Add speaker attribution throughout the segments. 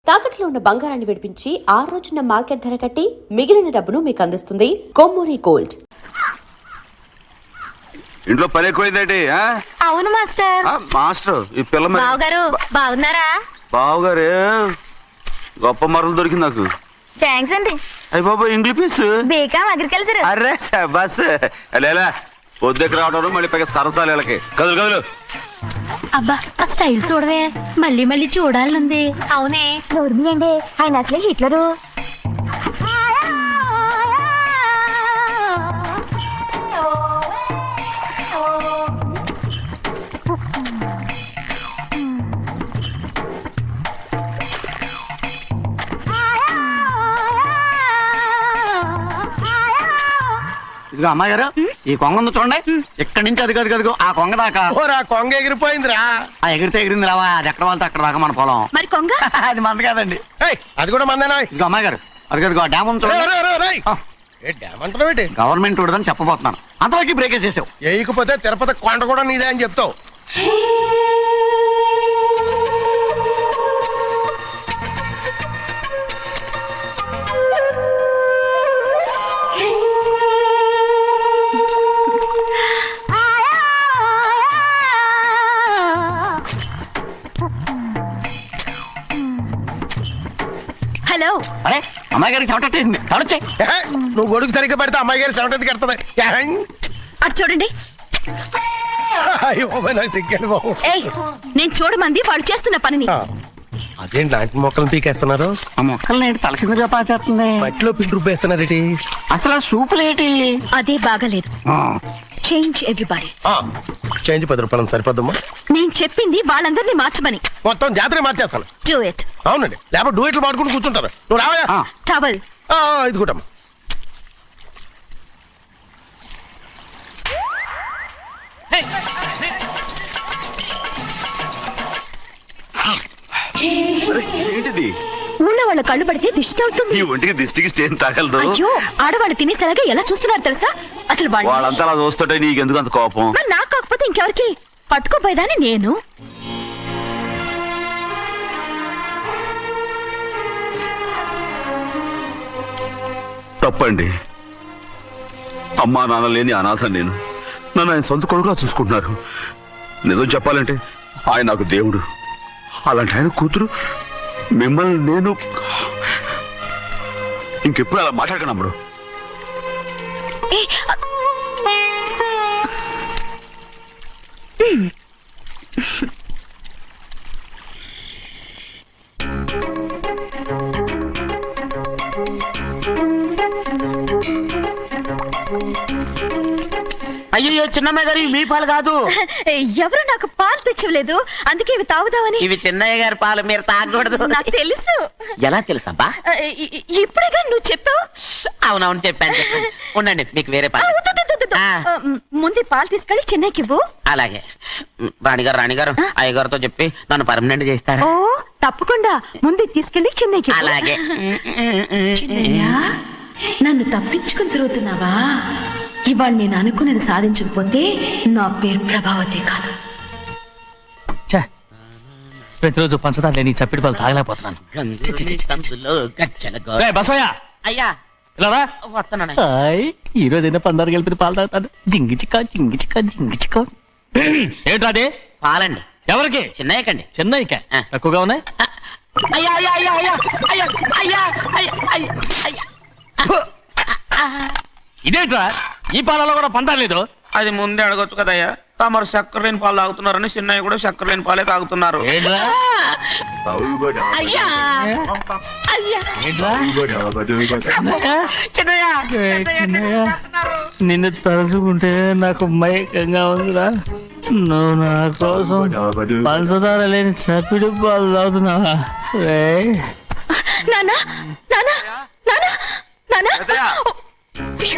Speaker 1: తాకట్లో ఉన్న బంగారాన్ని విడిపించి ఆ రోజున మార్కెట్ ధర కట్టి మిగిలిన డబ్బును మీకు అందిస్తుంది కొమ్మూరి గోల్డ్.
Speaker 2: ఇంట్లో పని ఎక్కువైందండి.
Speaker 3: అవును మాస్టర్.
Speaker 2: మాస్టర్ ఈ పిల్ల
Speaker 3: బావగారు బాగున్నారా?
Speaker 2: బావగారు గొప్ప మరలు దొరికింది నాకు.
Speaker 3: థ్యాంక్స్ అండి.
Speaker 2: అయ్యి బాబా ఇంగ్లీష్
Speaker 3: బీకామ్ అగ్రికల్చర్.
Speaker 2: అరే బస్ లేలా పొద్దుకు రావడం మళ్ళీ పైగా సరసాలు వీళ్ళకి. కదులు కదులు.
Speaker 3: అబ్బా ఆ స్టైల్ చూడవే, మళ్ళీ మళ్ళీ చూడాలనుంది. అవునే నోర్మి అండి, ఆయన అసలే హిట్లరు.
Speaker 4: ఇదిగో అమ్మాయి గారు, ఈ కొంగ ఉంది చూడండి. ఇక్కడి నుంచి అది కదిగో ఆ కొంగ దాకా.
Speaker 5: కొంగ ఎగిరిపోయిందిరా.
Speaker 4: ఆ ఎగిరితే ఎగిరింది రావా, అది ఎక్కడ వాళ్ళతో అక్కడ దాకా మన పొలం.
Speaker 3: మరి కొంగ
Speaker 4: అది మంద కాదండి.
Speaker 5: అది కూడా మందేనా?
Speaker 4: ఇదిగో అమ్మాయి గారు, అది కదిగో డ్యామ్ ఉంది చూడండి.
Speaker 5: డ్యామ్ అంటారు
Speaker 4: గవర్నమెంట్ ఉండదని చెప్పబోతున్నాను, అంతలోకి బ్రేక్ వేసేసావు.
Speaker 5: వేయకపోతే తిరుపతి కొండ కూడా నీదే అని చెప్తావు.
Speaker 3: హలో.
Speaker 4: అరే అమ్మాయి గారికి చెమటేసింది, తడొచ్చే.
Speaker 5: నువ్వు గొడుగు సరిగ్గా పెడితే అమ్మాయి గారి సెవెంటీకి ఎడుతుంది.
Speaker 3: అటు చూడండి.
Speaker 5: నాకు సిగ్గాను బాబు.
Speaker 3: ఏయ్, నేను చూడమంది వాళ్ళు చేస్తున్న పనిని.
Speaker 5: అదేంటి లాంటి మొక్కలను పీకేస్తున్నారు?
Speaker 4: ఆ మొక్కల్ని ఏంటి తల కిందగా పాచేస్తుంది?
Speaker 5: మట్టిలో పిండి రుబ్బేస్తున్నారేటి?
Speaker 4: అసలు ఆ సూపులేటి?
Speaker 3: అదే బాగలేదు. Change everybody.
Speaker 5: చేంజ్ 10 రూపాయలు సరిపోద్దమ్మా.
Speaker 3: నేను చెప్పింది వాళ్ళందరినీ మార్చమని.
Speaker 5: మొత్తం జాతర మార్చేస్తాను.
Speaker 3: Do it.
Speaker 5: అవునండి, లేకపోతే డూయిట్లు మాడుకుంటూ కూర్చుంటారు. నువ్వు రావా?
Speaker 3: టవల్.
Speaker 5: ఇది కూడా
Speaker 2: ఏంటిది?
Speaker 3: ఊళ్ళో వాళ్ళ కళ్ళు పడితే దిష్టి అవుతుంది.
Speaker 2: ఈ ఒంటికి దిష్టికి స్టేన్ తగలదు.
Speaker 3: అయ్యో, ఆడవాళ్ళు తినేసేలాగా ఎలా చూస్తున్నారు తెలుసా? అసలు
Speaker 2: వాళ్ళంతా అలా చూస్తుంటే నీకెందుకు అంత కోపం?
Speaker 3: నాకు కాకపోతే ఇంకెవరికి? పట్టుకోపోయేదాన్ని నేను.
Speaker 2: తప్పండి. అమ్మా నాన్న లేని అనాథ నేను. నన్ను ఆయన సొంత కొడుకులా చూసుకుంటున్నారు. నిజం చెప్పాలంటే ఆయన నాకు దేవుడు. అలాంటి ఆయన కూతురు మిమ్మల్ని నేను ఇంకెప్పుడు అలా మాట్లాడకనప్పుడు.
Speaker 4: అయ్యో చిన్నమ్మాయి గారు, మీ పాలు కాదు.
Speaker 3: ఎవరు నాకు పాలు తెచ్చలేదు, అందుకే ఇవి తాగుదామని.
Speaker 4: ఇవి చిన్నయ్య గారి పాలు, మీరు తాగకూడదు.
Speaker 3: నాకు తెలుసు.
Speaker 4: ఎలా తెలుసబ్బా?
Speaker 3: ఇప్పుడేగా నువ్వు చెప్పావు.
Speaker 4: అవునవును చెప్పాను. ఉండండి, మీకు వేరే పాలు.
Speaker 3: ముందు పాలు తీసుకెళ్ళి చెన్నైకి ఇవ్వు.
Speaker 4: అలాగే. రాణిగారు అయ్యగారితో చెప్పి నన్ను పర్మనెంట్ చేస్తారా?
Speaker 3: ఓ తప్పకుండా, ముందు తీసుకెళ్ళి చెన్నైకి.
Speaker 4: అలాగే.
Speaker 3: నన్ను తప్పించుకుని తిరుగుతున్నావా? ఇవాళ నేను అనుకున్నది సాధించకపోతే నా పేరు ప్రభావతి కాదు.
Speaker 6: ప్రతిరోజు పంచదార లేని చప్పిడి పాలు తాగలేకపోతున్నాను.
Speaker 4: అయ్యా వస్తున్నాను.
Speaker 6: ఈ రోజైనా పందారు కలిపి పాలు తాగుతాను. జింగి చిక్క జింగి చిక్క జింగి చిక్క. ఏంట్రా అదే? పాలండి. ఎవరికి? చిన్నయ్యకండి. చిన్నయ్యక తక్కువగా ఉన్నాయి.
Speaker 4: అయ్యా అయ్యా అయ్యా అయ్యా అయ్యా అయ్యా అయ్యా అయ్యా.
Speaker 6: ఇదేంట్రా, ఈ పాలలో కూడా పందాలేదు?
Speaker 4: అది ముందే అడగొచ్చు కదయ్యా. తమరు చక్కెర లేని పాలు తాగుతున్నారని చిన్నయ్య కూడా చక్కెర లేని పాలే తాగుతున్నారు.
Speaker 6: నిన్ను తలుచుకుంటే నాకు మైకంగా ఉందిరా. నువ్వు నా కోసం పంచదార లేని చప్పిడి పాలు తాగుతున్నావా?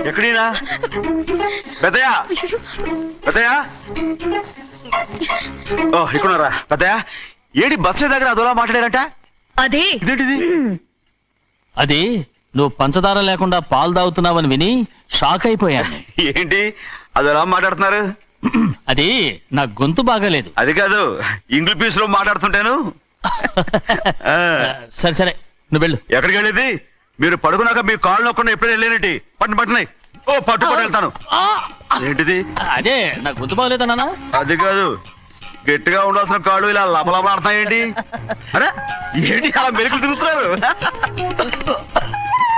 Speaker 2: ఎక్కడీనా పెద్దయా? పెద్దయా ఇక్కడున్నారా? పెద్దయా ఏడి బస్సు దగ్గర అదోలా మాట్లాడారట.
Speaker 3: అదే
Speaker 2: ఇదేంటిది?
Speaker 6: అది నువ్వు పంచదార లేకుండా పాలు తాగుతున్నావని విని షాక్ అయిపోయాను.
Speaker 2: ఏంటి అదోలా మాట్లాడుతున్నారు?
Speaker 6: అది నా గొంతు బాగాలేదు.
Speaker 2: అది కాదు, ఇంగ్లీష్ లో మాట్లాడుతుంటాను
Speaker 6: సరే సరే నువ్వు వెళ్ళు.
Speaker 2: ఎక్కడికి వెళ్ళేది? మీరు పడుకున్నాక మీ కాళ్ళు నొక్కకుండా ఎప్పుడైనా వెళ్ళేనంటి? పట్టునాయి. ఓ పట్టు వెళ్తాను. ఏంటిది?
Speaker 6: అదే నాకు గుర్తు బాగలేదన్నా.
Speaker 2: అది కాదు, గట్టిగా ఉండాల్సిన కాళ్ళు ఇలా లపలపడుతున్నాయేంటి? అరే ఏంటి అలా మెరుకులు తిరుగుతున్నారు?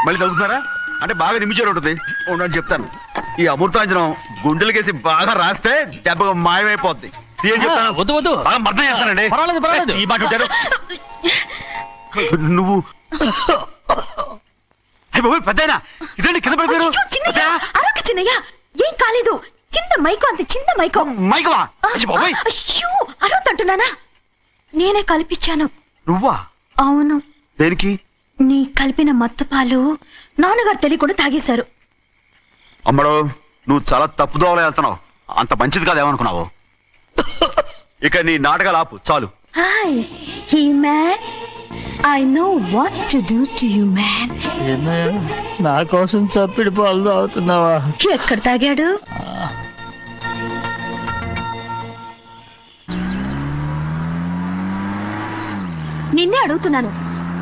Speaker 2: మళ్ళీ తగ్గుతున్నారా? అంటే బాగా నిమిషాలు ఉంటుంది. ఉండని చెప్తాను. ఈ అమృతాంజనం గుండెలకేసి బాగా రాస్తే దెబ్బగా మాయమైపోద్ది. తీయని చెప్తాను.
Speaker 6: వద్దు వద్దు,
Speaker 2: బాగా మర్దం చేస్తానండి.
Speaker 6: పర్వాలేదు పర్వాలేదు.
Speaker 2: ఈ మాట ఉంటారు నువ్వు. అయ్య బాబోయ్, పెద్దయినా ఇదండి కింద పడిపోయారు.
Speaker 3: అయ్యో, చిన్నయ్య, అరొక చిన్నయ్య, ఏం కాలేదు. చిన్న మైకో, అంతే చిన్న మైకో.
Speaker 2: మైకవా? అయ్య బాబోయ్,
Speaker 3: అయ్యో అరవతంటున్నానా? నేనే కల్పించాను.
Speaker 2: నువ్వా?
Speaker 3: అవును,
Speaker 2: దేనికి?
Speaker 3: నీ కలిపిన మత్తు పాలు నాన్నగారు తెలియకుండా తాగేశారు.
Speaker 2: అమ్మడో, నువ్వు చాలా తప్పుదోవలో వెళ్తున్నావు. అంత మంచిది కాదేమనుకున్నావు. ఇక నీ నాటకాలు ఆపు చాలు.
Speaker 3: Hi he man, I know what to do to you man.
Speaker 6: నా కోసం చప్పిడి పాలు తాగుతున్నావా?
Speaker 3: ఎక్కడ తాగాడు? నిన్నే అడుగుతున్నాను,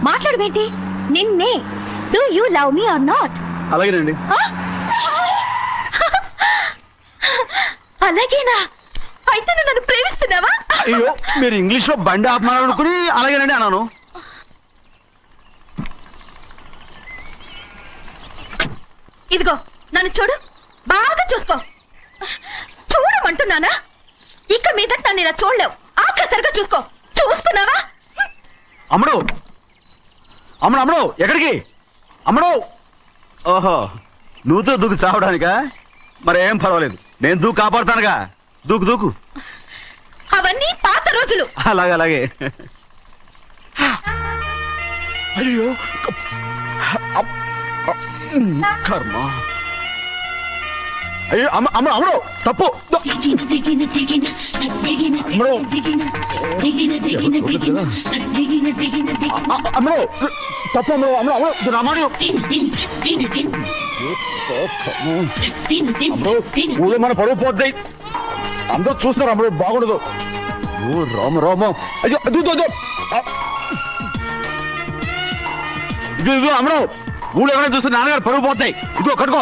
Speaker 3: మాట్లాడవేంటి? నిన్నే. Do you love me or not?
Speaker 2: అలాగేనండి.
Speaker 3: అలాగేనా? అయితే నువ్వు నన్ను ప్రేమిస్తున్నావా?
Speaker 2: అయ్యో, మీరు ఇంగ్లీష్ లో బండి ఆపమాలనుకుని అలాగేనండి అన్నాను.
Speaker 3: ఇదిగో నన్ను చూడు, బాగా చూసుకో. చూడమంటున్నానా? ఇక మీద నన్ను ఇలా చూడలేవు. ఆఖసరిగా చూసుకో. చూసుకున్నావా?
Speaker 2: అమ్మడు అమ్మడు అమ్మడు, ఎక్కడికి? అమ్మడు. ఓహో, నువ్వుతో దూకు చావడానికా? మరేం పర్వాలేదు, నేను దూకు కాపాడుతానుగా. దూకు దూకు.
Speaker 3: అవన్నీ పాత రోజులు.
Speaker 2: అలాగే అలాగే. అయ్యో కర్మ. అయ్యో అమ్మ అమ్మ అమ్మడు, తప్పు. అమ్మడు తప్పు. అమ్మడు అమ్మడు అమ్మడు రామాడు. ఊళ్ళో మన పరువు పోద్దాయి. అందరూ చూస్తున్నారు. అమ్మడు బాగుండదు. ఓ రామ రామ. అయ్యో ఇది అమ్మడు, ఊళ్ళో ఎవరైనా చూస్తే నాన్నగారు పరువు పోతాయి. ఇదిగో కట్టుకో.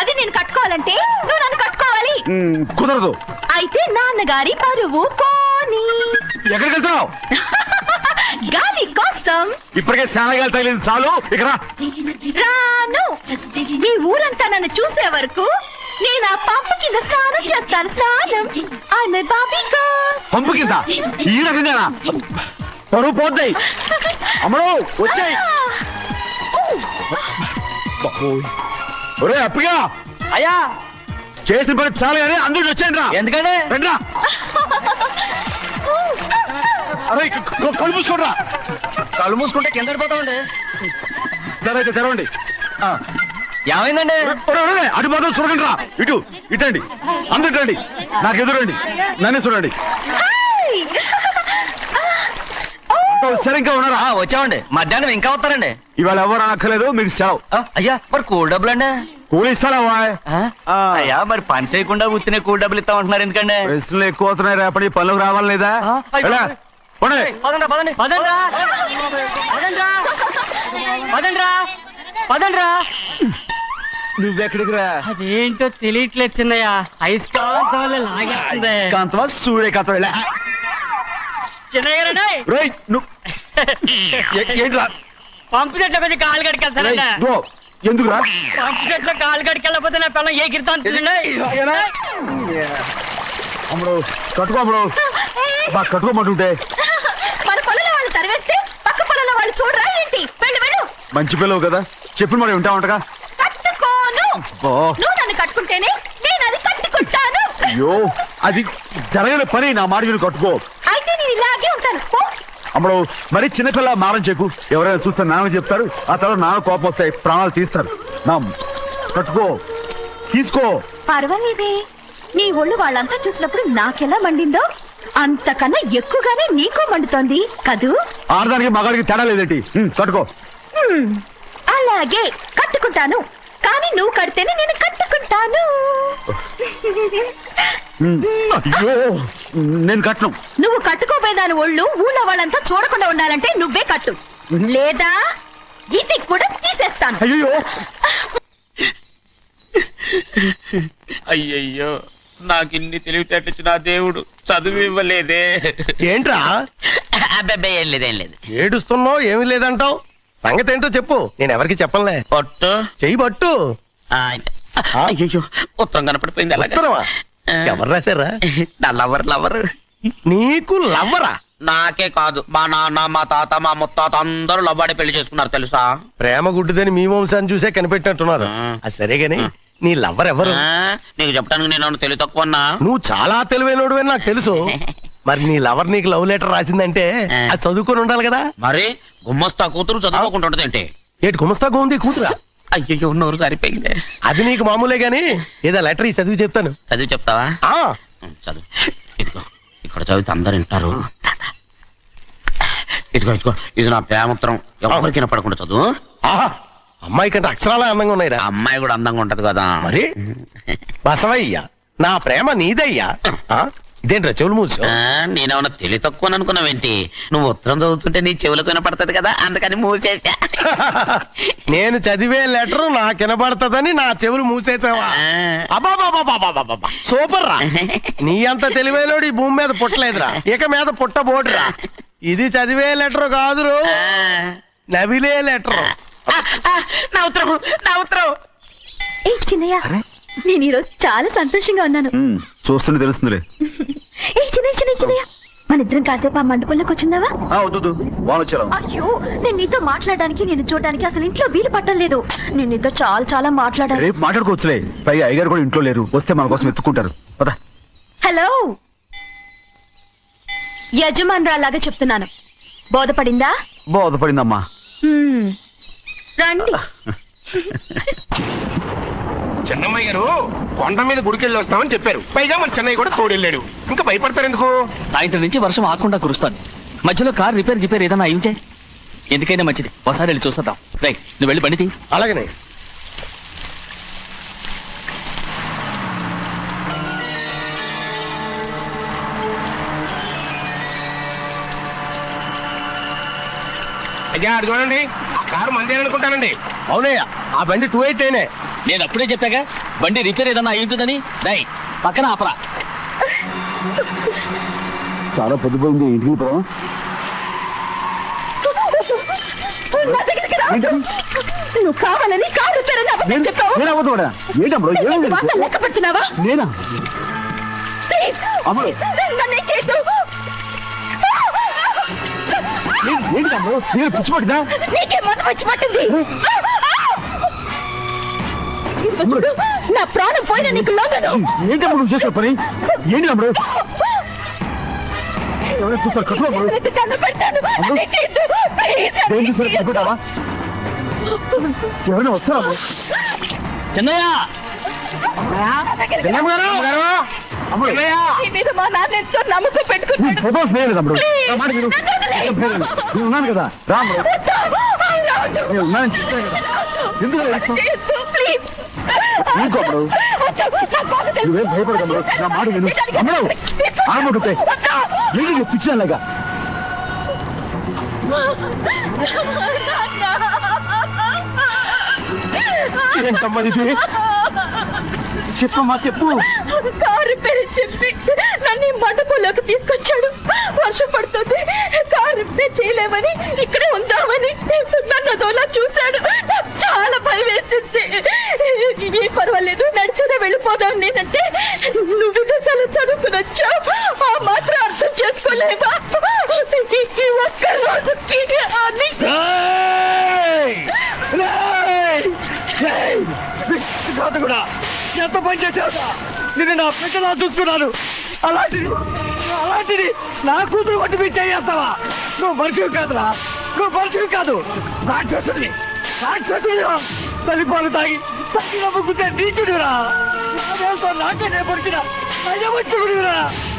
Speaker 3: అది నేను కట్టుకోవాలంటే నువ్వు నన్ను కట్టుకోవాలి.
Speaker 2: కుదరదు.
Speaker 3: అయితే నాన్నగారి పరువు పోనీ.
Speaker 2: ఎక్కడికి వెళ్తున్నావు?
Speaker 3: గాలి కోసం.
Speaker 2: ఇప్పటికే స్నానగాలు తగిలింది చాలు. ఇక్కడ
Speaker 3: రాను. ఈ ఊరంతా నన్ను చూసే వరకు నేను ఆ పంపు కింద స్నానం చేస్తాను. స్నానం. ఐఎమ్ ఏ బాబీ గర్ల్.
Speaker 2: పంపు కింద ఈ రకంగా పరువు పోతాయి. అమ్మడు వచ్చాయి. ఒరే అప్పగా,
Speaker 6: అయ్యా
Speaker 2: చేసిన పని చాలు కానీ అందరూ వచ్చాను రా.
Speaker 6: ఎందుకంటే
Speaker 2: రండి రా. అరే కళ్ళు మూసుకోండి.
Speaker 6: కళ్ళు మూసుకుంటే కింద పడిపోతామండి.
Speaker 2: సరే అయితే తెరవండి.
Speaker 6: ఏమైందండి?
Speaker 2: అటు మాత్రం చూడండి రా. ఇటు ఇటండి, అందరు రండి. నాకు ఎదురండి, నన్నే చూడండి. సరే ఇంకా ఉన్నారా?
Speaker 6: వచ్చామండి. మధ్యాహ్నం ఇంకా వస్తారండి.
Speaker 2: ఇవాళ ఎవరు అనక్కర్లేదు, మీకు సెలవు.
Speaker 6: అయ్యా మరి కూల్ డబ్బులు అండి?
Speaker 2: కూలి ఇస్తారా?
Speaker 6: అయ్యా మరి పని చేయకుండా కూర్చునే కూల్ డబ్బులు ఇస్తామంటున్నారు ఎందుకండి?
Speaker 2: ప్రశ్నలు ఎక్కువ అవుతున్నాయి. రేపటి పనులకు రావాలి లేదా? నువ్వెక్కడికి రా?
Speaker 7: అదేంటో తెలియట్లేదు చిన్నయ్య. అయస్కాంతం వల్ల లాగేస్తుంది.
Speaker 2: కాంతమా సూర్యకాంతం
Speaker 7: చిన్నయ్య రండి.
Speaker 2: ఏంట్రా?
Speaker 7: పంపు చెట్లు కొంచెం కాలు కడికెళ్తానండి.
Speaker 2: ఎందుకురా?
Speaker 7: పంపు చెట్లు కాలు కడికెళ్ళకపోతే నా పిల్లలు ఏ గిరితాను
Speaker 2: అమ్మడు కట్టుకో. అమ్మడు బాగా కట్టుకోమంటుంటే
Speaker 3: మన పొలంలో వాళ్ళు తరివేస్తే పక్క పొలంలో వాళ్ళు చూడరా ఏంటి? వెళ్ళు వెళ్ళు.
Speaker 2: మంచి పిల్లవు కదా, చెప్పు మరి ఉంటావంటగా.
Speaker 3: కట్టుకోను. నువ్వు నన్ను కట్టుకుంటేనే నేను అది కట్టుకుంటాను.
Speaker 2: అయ్యో, అది జరగని పని. నా మాట మీరు కట్టుకో.
Speaker 3: అయితే నేను ఇలాగే ఉంటాను. పో.
Speaker 2: అమ్మడు మరి చిన్నపిల్ల మారం చెప్పు. ఎవరైనా చూస్తే నాన్న చెప్తారు. ఆ తర్వాత నాన్న కోపం వస్తాయి, ప్రాణాలు తీస్తారు. నా కట్టుకో, తీసుకో.
Speaker 3: పర్వాలేదే, నీ ఒళ్ళు వాళ్ళంతా చూసినప్పుడు నాకెలా మండిందో అంతకన్నా ఎక్కువగానే నీకు మండుతోంది కదూ.
Speaker 2: ఆడదానికి మగాడికి తేడా లేదేంటి? కట్టుకో.
Speaker 3: అలాగే కట్టుకుంటాను. కానీ నువ్వు కడితేనే నేను కట్టుకుంటాను.
Speaker 2: అయ్యో నేను కట్టను.
Speaker 3: నువ్వు కట్టుకోపోయేదాని ఒళ్ళు ఊళ్ళో వాళ్ళంతా చూడకుండా ఉండాలంటే నువ్వే కట్టు, లేదా ఇది కూడా తీసేస్తాను.
Speaker 2: అయ్యో
Speaker 4: అయ్యయ్యో, నాకు ఇన్ని తెలివితేటచ్చిన దేవుడు చదువు ఇవ్వలేదే.
Speaker 5: ఏంట్రా
Speaker 4: అబ్బాయి ఏం లేదు.
Speaker 5: ఏడుస్తున్నావు? ఏమీ లేదంటావు. సంగతి ఏంటో చెప్పు, నేను ఎవరికి చెప్పనులే.
Speaker 4: పట్టు
Speaker 5: చెయ్యి పట్టు.
Speaker 4: అయ్యో, ఉత్తరం కనపడిపోయింది. అలాగే
Speaker 5: ఉత్తరమా? ఎవరు రాశారా?
Speaker 4: నా లవర్
Speaker 5: నీకు లవ్వరా?
Speaker 4: నాకే కాదు, మా నాన్న, మా తాత, మా ముత్తాత అందరూ లవ్వాడి పెళ్లి చేసుకున్నారు తెలుసా.
Speaker 5: ప్రేమ గుడ్డిదని మీ వంశాన్ని చూసే కనిపెట్టినట్టున్నారు. అది సరే గాని నీ లవ్వర్ ఎవరు?
Speaker 4: నీకు చెప్పడానికి నేను తెలివి తక్కువన్నా.
Speaker 5: నువ్వు చాలా తెలివైనడు అని నాకు తెలుసు. మరి నీ లవర్ నీకు లవ్ లెటర్ రాసిందంటే అది చదువుకొని ఉండాలి కదా.
Speaker 4: మరి గుమ్మస్తా కూతురు చదువుకోకుండా ఉంటది ఏంటి?
Speaker 5: ఏటి గుమస్తాగా ఉంది కూతురా?
Speaker 4: అయ్యో, నోరు సరిపోయింది.
Speaker 5: అది నీకు మామూలే గాని ఏదో లెటర్ ఈ చదివి చెప్తాను.
Speaker 4: చదివి చెప్తావా? చదువు. ఇదిగో ఇక్కడ చదివితే అందరు వింటారు. ఇదిగో ఇది నా ప్రేమోత్తరం. ఎవరికి వినపడకుండా చదువు.
Speaker 5: అమ్మాయి కంటే అక్షరాలే అందంగా ఉన్నాయిరా.
Speaker 4: అమ్మాయి కూడా అందంగా ఉంటది కదా.
Speaker 5: మరి బసవయ్యా, నా ప్రేమ నీదయ్యా. ఇదేంట్రా చెవులు మూసు?
Speaker 4: నేనేమన్నా తెలివి తక్కువ అనుకున్నావేంటి? నువ్వు ఉత్తరం చదువుతుంటే నీ చెవులకు వినపడుతుంది కదా, అందుకని మూసేసా.
Speaker 5: నేను చదివే లెటర్ నాకు వినబడతదని నా చెవులు మూసేసావా? అబాబాబాబాబాబాబా, సూపర్ రా. నీ అంత తెలివైనోడు ఈ భూమి మీద పుట్టలేదురా, ఇక మీద పుట్టబోడురా. ఇది చదివే లెటర్ కాదురు, నవిలే లెటర్.
Speaker 4: నా ఉత్తరం.
Speaker 3: ఏ చిన్నయ్య, నేను ఈరోజు చాలా సంతోషంగా ఉన్నాను.
Speaker 2: చూస్తుంటే తెలుస్తుందిలే.
Speaker 3: ఏ చిన్నయ్య, మన ఇద్దరం కాసేపు ఆ మండపంలోకి వచ్చిందావా?
Speaker 2: వద్దు, వాళ్ళు వచ్చారు.
Speaker 3: అయ్యో, నేను నీతో మాట్లాడడానికి, నేను చూడడానికి అసలు ఇంట్లో వీలు పట్టలేదు. నేను నీతో చాలా మాట్లాడాలి.
Speaker 2: రేపు మాట్లాడుకోవచ్చులే. పైగా అయ్యగారు కూడా ఇంట్లో లేరు, వస్తే మన కోసం ఎత్తుకుంటారు. పద.
Speaker 3: హలో, యజమానురాలాగా చెప్తున్నాను, బోధపడిందా?
Speaker 2: బోధపడిందమ్మా.
Speaker 3: రండి.
Speaker 5: చెన్నమ్మాయి గారు కొండ మీద గుడికెళ్ళి వస్తామని చెప్పారు. పైగా మన చెన్నయ్య కూడా తోడెళ్ళాడు. ఇంకా భయపడతారు ఎందుకు?
Speaker 6: సాయంత్రం నుంచి వర్షం ఆకుండా కురుస్తాను. మధ్యలో కార్ రిపేర్ ఏదైనా అయి ఉంటే ఎందుకైనా మంచిది ఒకసారి వెళ్ళి చూసేద్దాం. రైట్, నువ్వు వెళ్ళి బండి తీ.
Speaker 5: అలాగనే. అయ్యా అడు చూడండి, ఆ కారు మందేననుకుంటానండి. అవునయ్యా, ఆ బండి 289.
Speaker 6: నేను అప్పుడే చెప్పాగా బండి రిపేర్ ఏదైనా అయి ఉంటుందని. రై, పక్కన ఆపరా.
Speaker 2: చాలా పొద్దుపోయింది, ఇంటికి పోదాం.
Speaker 3: నా దగ్గరికి రా. నువ్వు కావాలని కారు రిపేర్ అని అబద్ధం చెప్పావు. లెక్క పెడుతున్నావా?
Speaker 2: నేనా?
Speaker 3: ప్లీజ్, నన్ను చేయకు.
Speaker 2: పిచ్చిపట్టిదా?
Speaker 3: నీకే మొన్న వచ్చి పట్టింది. నా ప్రాణం పోయిన నీకు లోగను.
Speaker 2: ఏంటప్పుడు నువ్వు చేసిన పని? ఏంటి అప్పుడు? ఎవరైనా చూస్తారు కట్టుకో.
Speaker 3: కన్ను పెడతాను. అన్నీ చేయొద్దు. ప్లీజ్.
Speaker 2: ఏం చూసారు కట్టుకుంటావా? ఎవరైనా వస్తారా?
Speaker 6: చెన్నయ్య,
Speaker 3: నీ మీద మా నాన్న ఎంతో నమ్మకం పెట్టుకున్నాడు.
Speaker 2: ఫొటోస్ నేనేదమ్ముడు. ఉన్నాను కదా, రాము. నేను ఉన్నానని చెప్తాను కదా. ఎందుకు
Speaker 3: ప్లీజ్.
Speaker 2: ఇంకోప్పుడు నువ్వేం భయపడగలరు. నా మాట విను. అమ్మడు ఆడబడుతే ఏంటి పిచ్చిదానిలాగా? ఏంటమ్మా ఇది? చెప్పమ్మా, చెప్పు.
Speaker 3: కారు పేరు చెప్పి నన్ను మండపంలోకి తీసుకొచ్చాడు. వర్షం పడుతుంది, కారు రిపేర్ చేయలేమని ఇక్కడే ఉందామని నన్ను అదోలా చూశాడు. నాకు చాలా భయం వేసింది. ఏ పర్వాలేదు, నడిచేదే వెళ్ళిపోదాం నేనంటే నువ్వు విదేశాలు చదువుకుని వచ్చావు. ఆ మాత్రం అర్థం చేసుకోలేవా? ఈ ఒక్క రోజుకి
Speaker 6: కూడా ఎంత పని చేశావు? నేను నా పిల్లలా చూసుకున్నాను. అలాంటిది నా కూతురు వంటి మీద చేస్తావా? నువ్వు మనిషివి కాదురా, నువ్వు మనిషివి కాదు. రాక్షసుని తల్లిపాలు తాగి నమ్ముకుంటే నీచుడురా. నాకే నేర్పరిచిన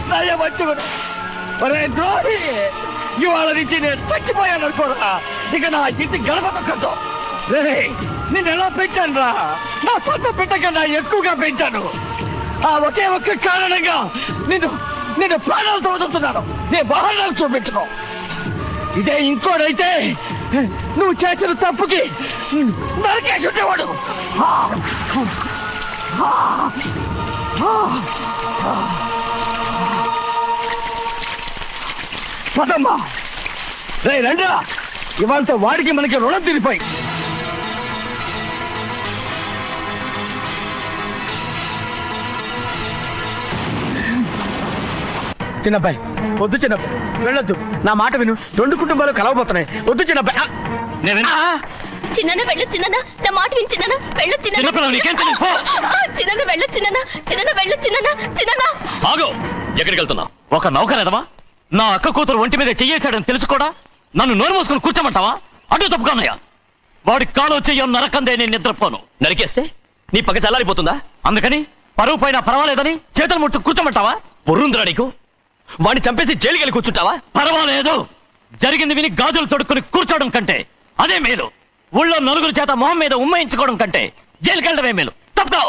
Speaker 6: నయవంచుకుడు. ఒరే ద్రోహి, ఇవాళ నుంచి నేను చచ్చిపోయాను అనుకోరా. ఇక నా ఇంటి గడప తొక్కతో నేను ఎలా పెంచాను రా? నా సొంత బిడ్డ కన్నా ఎక్కువగా పెంచాను. ఆ ఒకే ఒక్క కారణంగా నిన్ను ప్రాణాలతో వదులుతున్నాను. నేను వాహనాలు చూపించను. ఇదే ఇంకోడైతే నువ్వు చేసిన తప్పుకి నరికేసి ఉండేవాడు. పదమ్మా, రే రండా, ఇవాళతో వాడికి మనకి రుణం తీరిపోయి.
Speaker 5: చిన్నబ్బాయి వద్దు, చిన్నబ్బాయి వెళ్ళొద్దు, నా మాట విను. 2 కుటుంబాలు కలవబోతున్నాయి. వద్దు చిన్నబ్బాయి.
Speaker 3: చిన్న వెళ్ళు చిన్న నా మాట విని చిన్న వెళ్ళు చిన్న చిన్న వెళ్ళు చిన్న వెళ్ళు చిన్న
Speaker 6: ఆగు, ఎక్కడికి వెళ్తున్నావు? ఒక నౌకరేదవా నా అక్క కూతురు ఒంటి మీద చెయ్యేశాడని తెలుసు కూడా నన్ను నోరు మూసుకుని కూర్చోమంటావా? అటు తప్పుకున్నాయా? వాడి కాలు చెయ్యం నరకందే నేను నిద్రపోను. నరికేస్తే నీ పక్క చల్లారిపోతుందా? అందుకని పరువు పైన పర్వాలేదని చేతులు ముట్టు కూర్చోమంటావా? పొర్రుందిరా నీకు? వాడిని చంపేసి జైలుకి వెళ్ళి కూర్చుంటావా? పర్వాలేదు, జరిగింది విని గాజులు తొడుక్కుని కూర్చోవడం కంటే అదే మేలు. ఊళ్ళో నలుగురు చేత మొహం మీద ఉమ్మయించుకోవడం కంటే జైలుకి వెళ్ళడమే మేలు. తప్పుకో.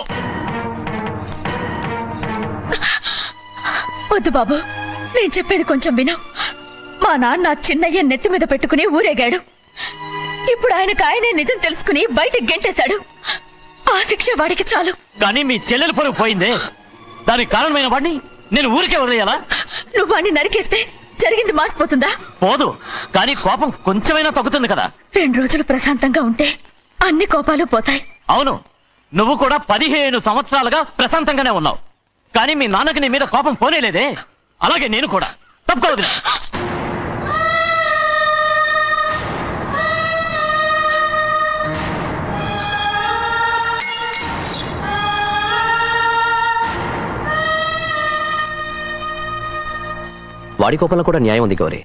Speaker 3: వద్దు బాబు, నేను చెప్పేది కొంచెం విను. మా నాన్న చిన్నయ్య నెత్తి మీద పెట్టుకుని ఊరేగాడు. ఇప్పుడు ఆయనే నిజం తెలుసుకుని బయటకు గెంటేశాడు. ఆ శిక్ష వాడికి చాలు.
Speaker 6: కానీ మీ చెల్లెలు పరువు పోయిందే, దానికి కారణమైన వాడిని నేను ఊరికే వదిలేయాలా?
Speaker 3: నువ్వు వాడిని నరికేస్తే జరిగింది మాసిపోతుందా?
Speaker 6: పోదు, కానీ కోపం కొంచెమైనా తగ్గుతుంది కదా.
Speaker 3: 2 రోజులు ప్రశాంతంగా ఉంటే అన్ని కోపాలు పోతాయి.
Speaker 6: అవును, నువ్వు కూడా 15 సంవత్సరాలుగా ప్రశాంతంగానే ఉన్నావు. కానీ మీ నాన్నకి నీ మీద కోపం పోనేలేదే. అలాగే నేను కూడా. తప్పుకోవద్దు.
Speaker 8: వాడి కోపంలో కూడా న్యాయం ఉంది గౌరీ.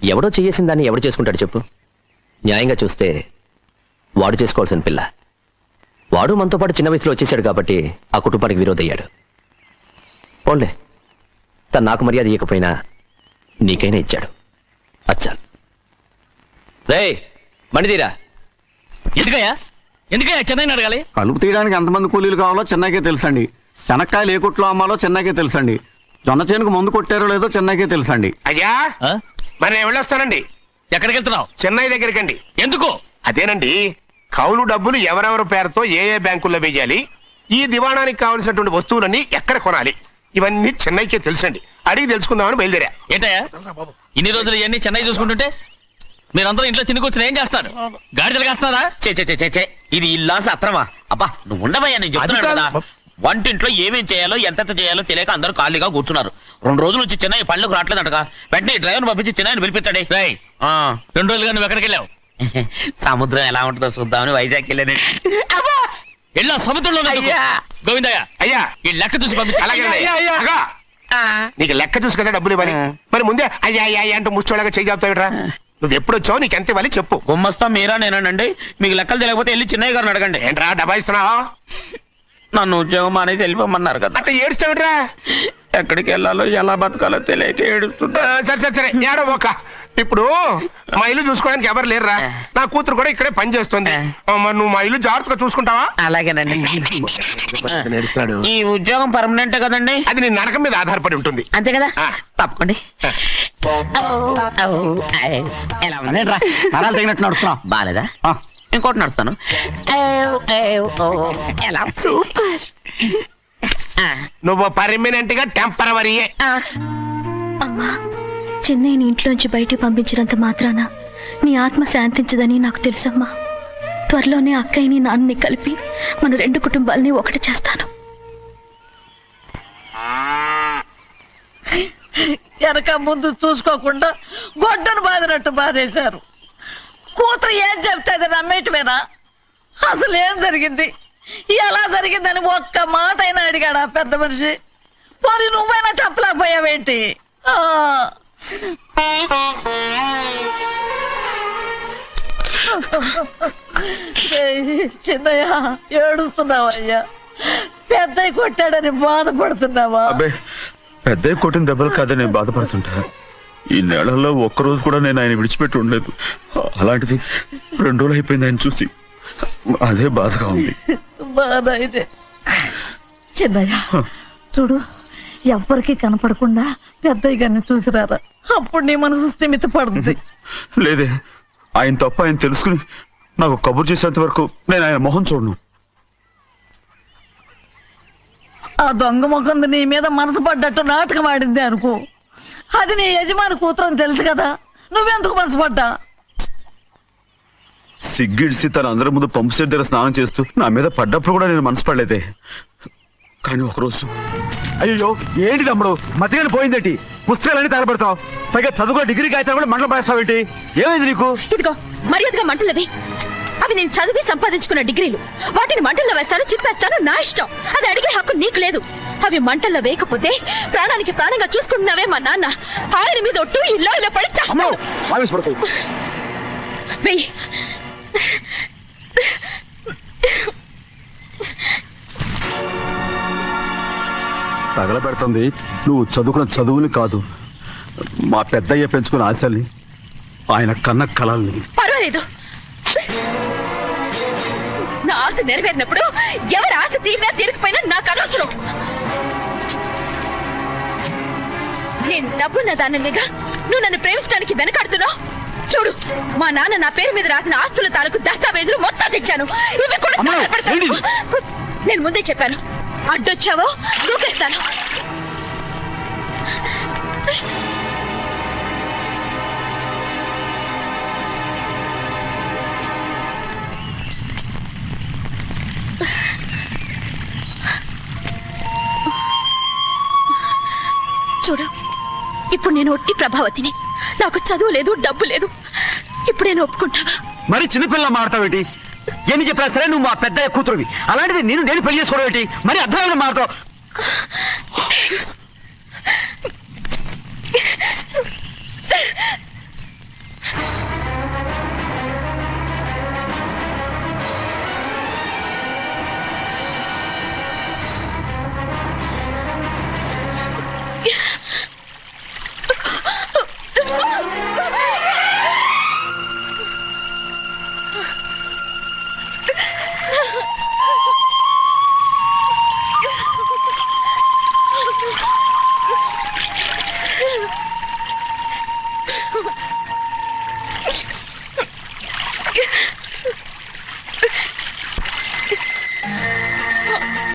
Speaker 8: ఎవడో చేసిన దాన్ని ఎవడు చేసుకుంటాడు చెప్పు? న్యాయంగా చూస్తే వాడు చేసుకోవాల్సిన పిల్ల. వాడు మనతో పాటు చిన్న వయసులో వచ్చేసాడు కాబట్టి ఆ కుటుంబానికి విరోధయ్యాడు. పోన్లే, తను నాకు మర్యాద ఇవ్వకపోయినా నీకైనా ఇచ్చాడు. అచ్చా రే మణిదీరా.
Speaker 6: ఎందుకయ్యా చెన్నైని అడగాలి?
Speaker 2: కలుపు తీయడానికి ఎంతమంది కూలీలు కావాలో చెన్నైకే తెలుసండి. శనక్కాయలు ఏ కొట్లో అమ్మాలో చెన్నైకే తెలుసండి. జొన్న చేనుకు మందు కొట్టారో లేదో చెన్నైకే తెలుసండి.
Speaker 5: అయ్యా మరి నేను వెళ్ళొస్తానండి.
Speaker 6: ఎక్కడికి వెళ్తున్నావు?
Speaker 5: చెన్నై దగ్గరికండి.
Speaker 6: ఎందుకు?
Speaker 5: అదేనండి, కౌలు డబ్బులు ఎవరెవరి పేరుతో ఏ ఏ బ్యాంకుల్లో వేయాలి, ఈ దివాణానికి కావలసినటువంటి వస్తువులన్నీ ఎక్కడ కొనాలి, ఇవన్నీ చెన్నైకే తెలుసండి. అడిగి తెలుసుకుందామని బయలుదేరా.
Speaker 6: ఏంటయ్యా ఇన్ని రోజులు ఇవన్నీ చెన్నై చూసుకుంటుంటే మీరందరూ ఇంట్లో తిని కూర్చుని ఏం చేస్తారు? గాడిదలు కాస్తున్నారా?
Speaker 4: చే ఇది ఇల్లా సత్రమా? అబ్బా నువ్వు ఉండవయ్యా, నేను చెప్తున్నాను కదా. వంటింట్లో ఏమేం చేయాలో ఎంతెంత చేయాలో తెలియక అందరూ ఖాళీగా కూర్చున్నారు. 2 రోజుల నుంచి చెన్నై పళ్ళకు రావట్లేదంటగా. వెంటనే డ్రైవర్ పంపించి చెన్నైని పిలిపించండి.
Speaker 6: 2 రోజులుగా నువ్వు ఎక్కడికి వెళ్ళావు?
Speaker 4: సముద్రం ఎలా ఉంటుందో చూద్దామని వైజాగ్ వెళ్ళానండి.
Speaker 6: వెళ్ళా సముద్రంలో గోవిందయ్య
Speaker 5: అయ్యా
Speaker 6: ఈ లెక్క చూసి పంపించి.
Speaker 5: నీకు లెక్క చూసి కదా డబ్బులు ఇవ్వాలి. మరి ముందే అయ్యా అయ్యా అంటూ ముష్టోళ్ళగా చేయి చెప్తావిట్రా. నువ్వు ఎప్పుడు వచ్చావు, నీకు ఎంత ఇవ్వాలి చెప్పు.
Speaker 4: గుమ్మస్తా మీరా నేనండి. మీకు లెక్కలు తెలియకపోతే వెళ్ళి చిన్నయ్య గారిని అడగండి.
Speaker 5: ఏంట్రా డబ్బా ఇస్తున్నావా?
Speaker 4: నన్ను ఉద్యోగం అనేది వెళ్ళిపోమన్నారు కదా.
Speaker 5: అంటే ఏడుస్తావిట్రా.
Speaker 4: ఎక్కడికి వెళ్ళాలో ఎలా బతకాలో తెలియక ఏడుస్తుంటా.
Speaker 5: సరే ఏడో ఒక. ఇప్పుడు మా ఇల్లు చూసుకోవడానికి ఎవరు లేరురా. నా కూతురు కూడా ఇక్కడే పని చేస్తుంది. మరి నువ్వు మా ఇల్లు జాగ్రత్తగా చూసుకుంటావా?
Speaker 4: అలాగేనండి. ఈ ఉద్యోగం పర్మనెంట్ కదండి?
Speaker 5: అది నీ నరకం మీద ఆధారపడి ఉంటుంది.
Speaker 4: అంతే కదా. తప్పకండి. ఎలా ఉంది?
Speaker 2: నరాలు తగినట్టు నడుస్తున్నా.
Speaker 4: బాలేదా? ఇంకోటి నడుస్తాను. ఎలా?
Speaker 3: సూపర్.
Speaker 5: నువ్వు పర్మనెంట్ గా టెంపరవరీ.
Speaker 3: అమ్మా, చెన్నైని ఇంట్లోంచి బయటికి పంపించినంత మాత్రాన నీ ఆత్మ శాంతించదని నాకు తెలుసమ్మా. త్వరలోనే అక్కయ్యని నాన్నని కలిపి మన 2 కుటుంబాలని ఒకటి చేస్తాను.
Speaker 9: వెనక ముందు చూసుకోకుండా గొడ్డను బాదినట్టు బాధేశారు. కూతురు ఏం చెప్తే అది నమ్మేటమేనా? అసలు ఏం జరిగింది, ఎలా జరిగిందని ఒక్క మాట అయినా అడిగాడా పెద్ద మనిషి? మరి నువ్వైనా చెప్పలేకపోయావేంటి? చిన్నయ్య ఏడుస్తున్నావయ్యా? పెద్దయ్య కొట్టాడని బాధపడుతున్నావా?
Speaker 2: అబ్బే, పెద్ద కొట్టిన దెబ్బలు కాదని నేను బాధపడుతుంటా. ఈ నెలల్లో ఒక్కరోజు కూడా నేను ఆయన విడిచిపెట్టి ఉండలేదు. అలాంటిది 2 రోజులు అయిపోయింది ఆయన చూసి. అదే బాధగా ఉంది.
Speaker 9: బాధ అయితే చిన్నయ్య చూడు, ఎవ్వరికి కనపడకుండా పెద్దయ్య గారిని చూసిరారా, అప్పుడు నీ మనసు స్థిమిత పడుతుంది.
Speaker 2: లేదే, ఆయన తప్ప ఆయన తెలుసుకుని నాకు కబురు చేసేంత వరకు నేను ఆయన మొహం చూడను.
Speaker 9: ఆ దొంగ ముఖంది నీ మీద మనసు పడ్డట్టు నాటకం ఆడింది అనుకో, అది నీ యజమాని కూతురు అని తెలుసు కదా, నువ్వెందుకు మనసు పడ్డా?
Speaker 2: సిగ్గిడిసి తన అందరి ముందు పంపు సెట్ దగ్గర స్నానం చేస్తూ నా మీద పడ్డప్పుడు కూడా నేను మనసు పడలేదే. కానీ ఒకరోజు,
Speaker 5: అయ్యో ఏంటి తమ్ముడు మతిగాని పోయిందేంటి? పుస్తకాలన్నీ తగలబెడతావు, పైగా చదువుకో డిగ్రీ కాగితాలు కూడా మంటలు పడేస్తావేంటి? ఏమైంది నీకు?
Speaker 3: ఇదిగో మర్యాదగా మంటలవి. అవి నేను చదివి సంపాదించుకున్న డిగ్రీలు. వాటిని మంటల్లో వేస్తాను, చింపేస్తాను, నా ఇష్టం. అది అడిగే హక్కు నీకు లేదు. అవి మంటల్లో వేయకపోతే ప్రాణానికి ప్రాణంగా చూసుకుంటున్నావే మా నాన్న. ఆయన మీద ఒట్టు ఇల్లు ఇలా పడి చేస్తాను. వెయ్యి.
Speaker 2: తగలబెడుతుంది నువ్వు చదువుకున్న చదువుని కాదు, మా పెద్దయ్య పెంచుకున్న ఆశల్ని, ఆయన కన్న కళల్ని.
Speaker 3: పర్వాలేదు, నా ఆశ నెరవేరినప్పుడు ఎవరి ఆశ తీరినా తీరకపోయినా నాకు అనవసరం. నేను డబ్బున్న దానిగా నువ్వు నన్ను ప్రేమించడానికి వెనకాడుతున్నావు. చూడు, మా నాన్న నా పేరు మీద రాసిన ఆస్తుల తాలూకు దస్తావేజులు మొత్తం తెచ్చాను. ఇవి కూడా తగలబెడతాను. నేను ముందే చెప్పాను, అడ్డొచ్చావో దూకేస్తాను. చూడు, ఇప్పుడు నేను ఒట్టి ప్రభావతిని. నాకు చదువు లేదు, డబ్బు లేదు. ఇప్పుడు నేను ఒప్పుకుంటావా?
Speaker 5: మరి చిన్నపిల్ల మాడతావేటి? ఏమి చెప్పినా సరే నువ్వు మా పెద్దయ్య కూతురువి, అలాంటిది నేను పెళ్లి చేసుకోవడం ఏంటి? మరి అర్థమైన మాడతావు.